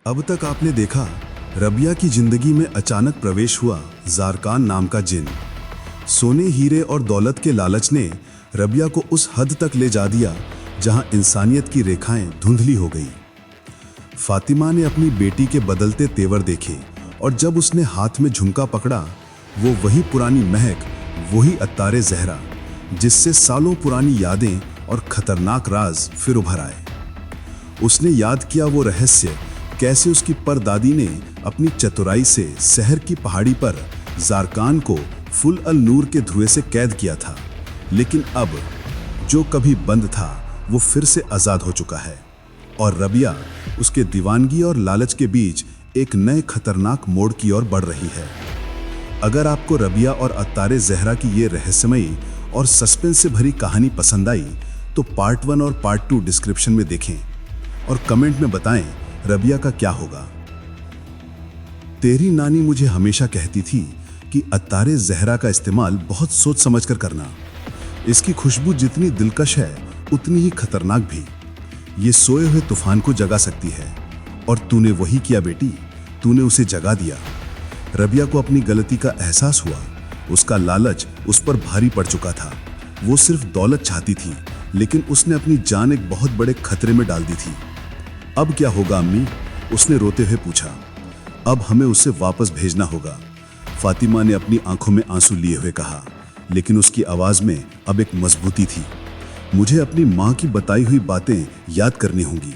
अब तक आपने देखा, रबिया की जिंदगी में अचानक प्रवेश हुआ ज़ारकान नाम का जिन। सोने, हीरे और दौलत के लालच ने रबिया को उस हद तक ले जा दिया जहां इंसानियत की रेखाएं धुंधली हो गई। फातिमा ने अपनी बेटी के बदलते तेवर देखे और जब उसने हाथ में झुमका पकड़ा, वो वही पुरानी महक, वही अत्तारे ज़हरा, जिससे सालों पुरानी यादें और खतरनाक राज फिर उभर आए। उसने याद किया वो रहस्य, कैसे उसकी परदादी ने अपनी चतुराई से शहर की पहाड़ी पर ज़ारकान को फुल अल नूर के धुएं से कैद किया था, लेकिन अब जो कभी बंद था वो फिर से आज़ाद हो चुका है और रबिया उसके दीवानगी और लालच के बीच एक नए खतरनाक मोड़ की ओर बढ़ रही है। अगर आपको रबिया और अत्तारे ज़हरा की ये रहस्यमयी और सस्पेंस से भरी कहानी पसंद आई तो पार्ट 1 और पार्ट 2 डिस्क्रिप्शन में देखें और कमेंट में बताएं रबिया का क्या होगा। तेरी नानी मुझे हमेशा कहती थी कि अत्तारे ज़हरा का इस्तेमाल बहुत सोच समझकर करना। इसकी खुशबू जितनी दिलकश है उतनी ही खतरनाक भी। ये सोए हुए तूफान को जगा सकती है और तूने वही किया बेटी, तूने उसे जगा दिया। रबिया को अपनी गलती का एहसास हुआ। उसका लालच उस पर भारी पड़ चुका था। वो सिर्फ दौलत चाहती थी, लेकिन उसने अपनी जान एक बहुत बड़े खतरे में डाल दी थी। अब क्या होगा अम्मी? उसने रोते हुए पूछा। अब हमें उसे वापस भेजना होगा, फातिमा ने अपनी आंखों में आंसू लिए हुए कहा, लेकिन उसकी आवाज में अब एक मजबूती थी। मुझे अपनी माँ की बताई हुई बातें याद करनी होंगी।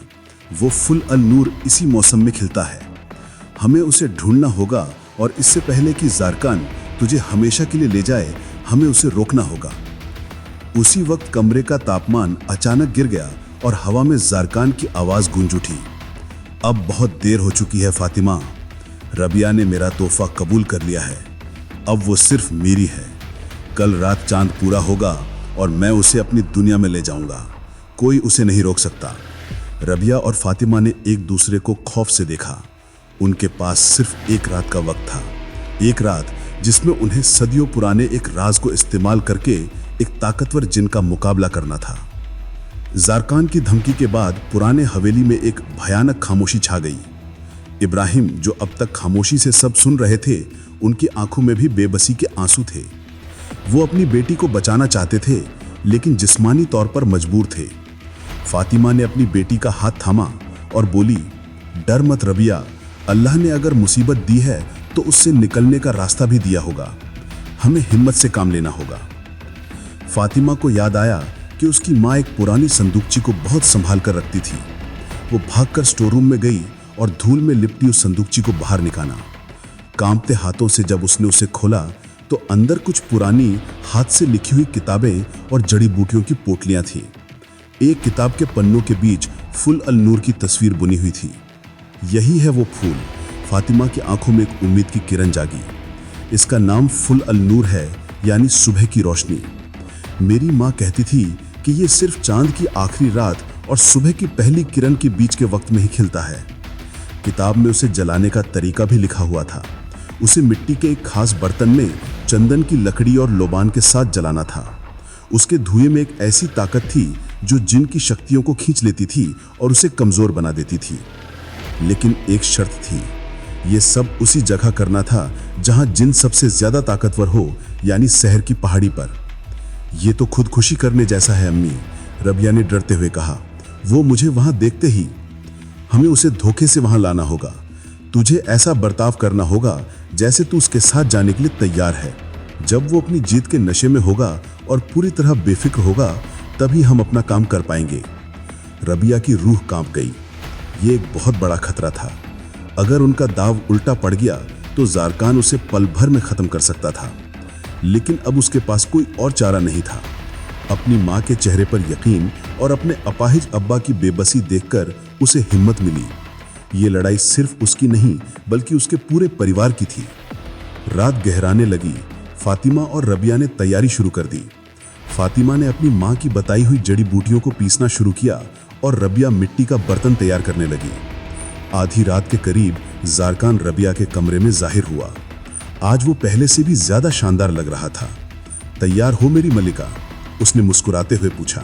वो फुल अल नूर इसी मौसम में खिलता है। हमें उसे ढूंढना होगा और इससे पहले कि ज़ारकान तुझे हमेशा के लिए ले जाए, हमें उसे रोकना होगा। उसी वक्त कमरे का तापमान अचानक गिर गया और हवा में ज़ारकान की आवाज़ गूंज उठी। अब बहुत देर हो चुकी है फातिमा। रबिया ने मेरा तोहफा कबूल कर लिया है। अब वो सिर्फ मेरी है। कल रात चांद पूरा होगा और मैं उसे अपनी दुनिया में ले जाऊंगा। कोई उसे नहीं रोक सकता। रबिया और फातिमा ने एक दूसरे को खौफ से देखा। उनके पास सिर्फ एक रात का वक्त था, एक रात जिसमें उन्हें सदियों पुराने एक राज को इस्तेमाल करके एक ताकतवर जिन का मुकाबला करना था। ज़ारकान की धमकी के बाद पुराने हवेली में एक भयानक खामोशी छा गई। इब्राहिम, जो अब तक खामोशी से सब सुन रहे थे, उनकी आंखों में भी बेबसी के आंसू थे। वो अपनी बेटी को बचाना चाहते थे, लेकिन जिस्मानी तौर पर मजबूर थे। फातिमा ने अपनी बेटी का हाथ थामा और बोली, डर मत रबिया, अल्लाह ने अगर मुसीबत दी है तो उससे निकलने का रास्ता भी दिया होगा। हमें हिम्मत से काम लेना होगा। फातिमा को याद आया कि उसकी माँ एक पुरानी संदूकची को बहुत संभाल कर रखती थी। वो भागकर स्टोर रूम में गई और धूल में लिपटी उस संदूकची को बाहर निकाला। कांपते हाथों से जब उसने उसे खोला तो अंदर कुछ पुरानी हाथ से लिखी हुई किताबें और जड़ी बूटियों की पोटलियां थीं। एक किताब के पन्नों के बीच फुल अल नूर की तस्वीर बुनी हुई थी। यही है वो फूल। फातिमा की आंखों में एक उम्मीद की किरण जागी। इसका नाम फुल अल नूर है, यानी सुबह की रोशनी। मेरी माँ कहती थी कि ये सिर्फ चांद की आखिरी रात और सुबह की पहली किरण के बीच के वक्त में ही खिलता है। किताब में उसे जलाने का तरीका भी लिखा हुआ था। उसे मिट्टी के एक खास बर्तन में चंदन की लकड़ी और लोबान के साथ जलाना था। उसके धुएं में एक ऐसी ताकत थी जो जिन की शक्तियों को खींच लेती थी और उसे कमजोर बना देती थी। लेकिन एक शर्त थी, ये सब उसी जगह करना था जहां जिन सबसे ज्यादा ताकतवर हो, यानी शहर की पहाड़ी पर। ये तो खुदकुशी करने जैसा है अम्मी, रबिया ने डरते हुए कहा। वो मुझे वहां देखते ही, हमें उसे धोखे से वहां लाना होगा। तुझे ऐसा बर्ताव करना होगा जैसे तू उसके साथ जाने के लिए तैयार है। जब वो अपनी जीत के नशे में होगा और पूरी तरह बेफिक्र होगा, तभी हम अपना काम कर पाएंगे। रबिया की रूह कांप गई। ये एक बहुत बड़ा खतरा था। अगर उनका दाव उल्टा पड़ गया तो ज़ारकान उसे पल भर में खत्म कर सकता था। लेकिन अब उसके पास कोई और चारा नहीं था। अपनी माँ के चेहरे पर यकीन और अपने अपाहिज अब्बा की बेबसी देखकर उसे हिम्मत मिली। ये लड़ाई सिर्फ उसकी नहीं बल्कि उसके पूरे परिवार की थी। रात गहराने लगी। फातिमा और रबिया ने तैयारी शुरू कर दी। फातिमा ने अपनी माँ की बताई हुई जड़ी बूटियों को पीसना शुरू किया और रबिया मिट्टी का बर्तन तैयार करने लगी। आधी रात के करीब ज़ारकान रबिया के कमरे में जाहिर हुआ। आज वो पहले से भी ज्यादा शानदार लग रहा था। तैयार हो मेरी मलिका? उसने मुस्कुराते हुए पूछा।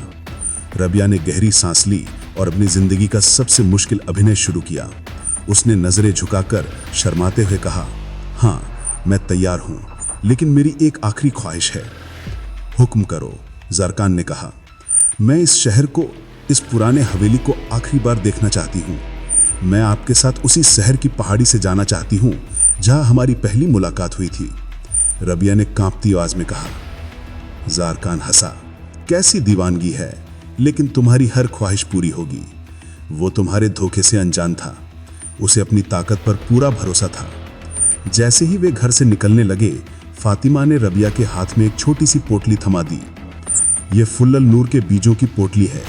रबिया ने गहरी सांस ली और अपनी जिंदगी का सबसे मुश्किल अभिनय शुरू किया। उसने नजरें झुकाकर शर्माते हुए कहा, हाँ मैं तैयार हूं, लेकिन मेरी एक आखिरी ख्वाहिश है। हुक्म करो, ज़ारकान ने कहा। मैं इस शहर को, इस पुराने हवेली को आखिरी बार देखना चाहती हूँ। मैं आपके साथ उसी शहर की पहाड़ी से जाना चाहती हूँ जहां हमारी पहली मुलाकात हुई थी, रबिया ने कांपती आवाज में कहा। ज़ारकान हंसा। कैसी दीवानगी है, लेकिन तुम्हारी हर ख्वाहिश पूरी होगी। वो तुम्हारे धोखे से अनजान था, उसे अपनी ताकत पर पूरा भरोसा था। जैसे ही वे घर से निकलने लगे, फातिमा ने रबिया के हाथ में एक छोटी सी पोटली थमा दी। ये फुल्ल नूर के बीजों की पोटली है,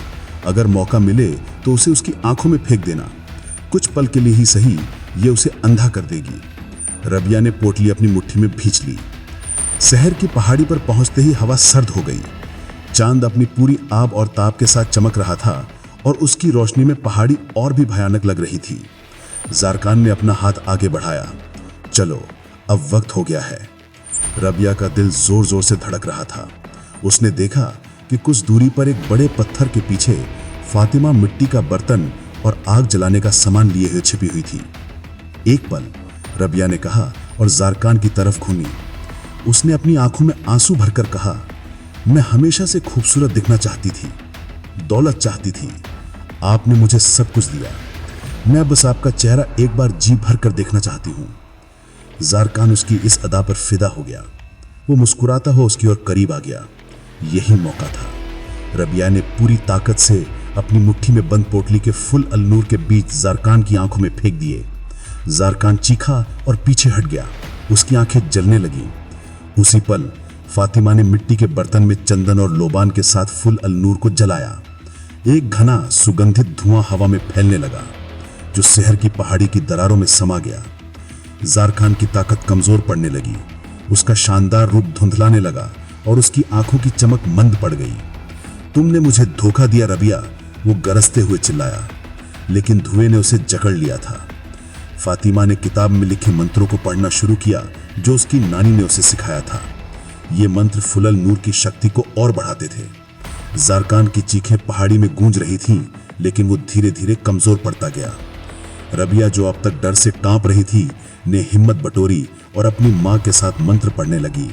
अगर मौका मिले तो उसे उसकी आंखों में फेंक देना। कुछ पल के लिए ही सही, ये उसे अंधा कर देगी। रबिया ने पोटली अपनी मुट्ठी में भींच ली। शहर की पहाड़ी पर पहुंचते ही हवा सर्द हो गई। चांद अपनी पूरी आब और ताप के साथ चमक रहा था और उसकी रोशनी में पहाड़ी और भी भयानक लग रही थी। ज़ारकान ने अपना हाथ आगे बढ़ाया। चलो, अब वक्त हो गया है। रबिया का दिल जोर जोर से धड़क रहा था। उसने देखा कि कुछ दूरी पर एक बड़े पत्थर के पीछे फातिमा मिट्टी का बर्तन और आग जलाने का सामान लिए हुए छिपी हुई थी। एक पल, रबिया ने कहा और ज़ारकान की तरफ घूमी। उसने अपनी आंखों में आंसू भरकर कहा, मैं हमेशा से खूबसूरत दिखना चाहती थी, दौलत चाहती थी। आपने मुझे सब कुछ दिया। मैं बस आपका चेहरा एक बार जी भर कर देखना चाहती हूँ। ज़ारकान उसकी इस अदा पर फिदा हो गया। वो मुस्कुराता हुआ उसकी ओर करीब आ गया। यही मौका था। रबिया ने पूरी ताकत से अपनी मुट्ठी में बंद पोटली के फुल अलनूर के बीच ज़ारकान की आंखों में फेंक दिए। ज़ारकान चीखा और पीछे हट गया। उसकी आंखें जलने लगी। उसी पल फातिमा ने मिट्टी के बर्तन में चंदन और लोबान के साथ फुल अलनूर को जलाया। एक घना सुगंधित धुआं हवा में फैलने लगा, जो शहर की पहाड़ी की दरारों में समा गया। ज़ारकान की ताकत कमजोर पड़ने लगी। उसका शानदार रूप धुंधलाने लगा और उसकी आंखों की चमक मंद पड़ गई। तुमने मुझे धोखा दिया रबिया, वो गरजते हुए चिल्लाया, लेकिन धुएं ने उसे जकड़ लिया था। फातिमा ने किताब में लिखे मंत्रों को पढ़ना शुरू किया, जो उसकी नानी ने उसे सिखाया था। ये मंत्र फुलल नूर की शक्ति को और बढ़ाते थे। ज़ारकान की चीखें पहाड़ी में गूंज रही थीं, लेकिन वो धीरे धीरे कमजोर पड़ता गया। रबिया, जो अब तक डर से कांप रही थी, ने हिम्मत बटोरी और अपनी मां के साथ मंत्र पढ़ने लगी।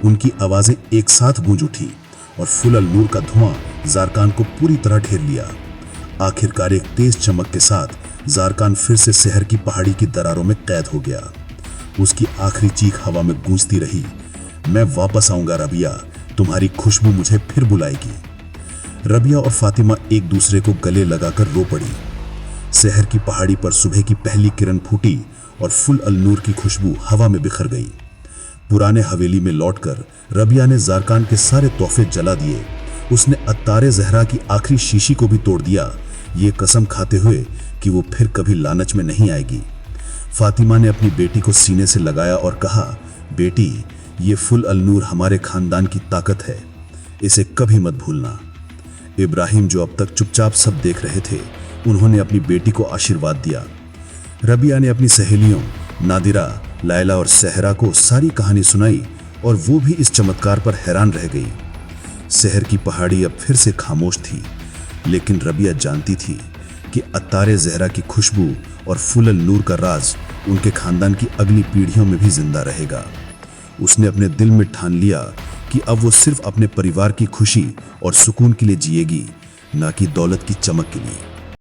उनकी आवाजें एक साथ गूंज उठी और फुलल नूर का धुआं ज़ारकान को पूरी तरह घेर लिया। आखिरकार एक तेज चमक के साथ ज़ारकान फिर से शहर की पहाड़ी की दरारों में कैद हो गया। उसकी आखिरी चीख हवा में गूंजती रही, मैं वापस आऊंगा रबिया, तुम्हारी खुशबू मुझे फिर बुलाएगी। रबिया और फातिमा एक दूसरे को गले लगाकर रो पड़ी। शहर की पहाड़ी पर सुबह की पहली किरण फूटी और फुल अलनूर की खुशबू हवा में बिखर गई। पुराने हवेली में लौटकर रबिया ने ज़ारकान के सारे तोहफे जला दिए। उसने अत्तारे ज़हरा की आखिरी शीशी को भी तोड़ दिया, ये कसम खाते हुए कि वो फिर कभी लालच में नहीं आएगी। फातिमा ने अपनी बेटी को सीने से लगाया और कहा, बेटी, ये फुल अलनूर हमारे खानदान की ताकत है, इसे कभी मत भूलना। इब्राहिम, जो अब तक चुपचाप सब देख रहे थे, उन्होंने अपनी बेटी को आशीर्वाद दिया। रबिया ने अपनी सहेलियों नादिरा, लायला और सहरा को सारी कहानी सुनाई और वो भी इस चमत्कार पर हैरान रह गई। शहर की पहाड़ी अब फिर से खामोश थी, लेकिन रबिया जानती थी कि अत्तारे ज़हरा की खुशबू और फुलल नूर का राज उनके खानदान की अगली पीढ़ियों में भी जिंदा रहेगा। उसने अपने दिल में ठान लिया कि अब वो सिर्फ अपने परिवार की खुशी और सुकून के लिए जिएगी, ना कि दौलत की चमक के लिए।